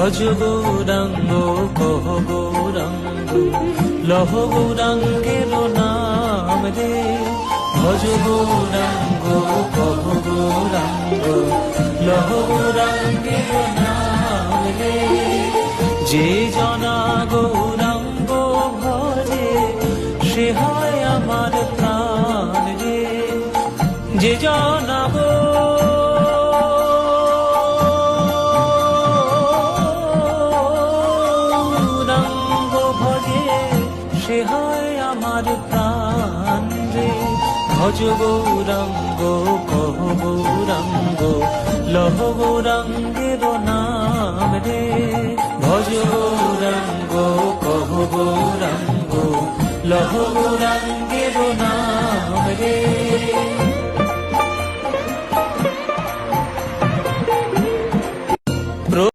ভজ গৌরাঙ্গ কহ গৌরাঙ্গ লহ গৌরাঙ্গের নাম রে। ভজ গৌরাঙ্গ কহ গৌরাঙ্গ লহ গৌরাঙ্গের নাম রে। যে জনা গৌরাঙ্গ ভজে সে হয় আমার প্রাণ রে। যে জনা গৌরাঙ্গ ভজে সে হয় আমার প্রাণ রে। ভজ গৌরাঙ্গ কহ গৌরাঙ্গ লহ গৌরাঙ্গের নাম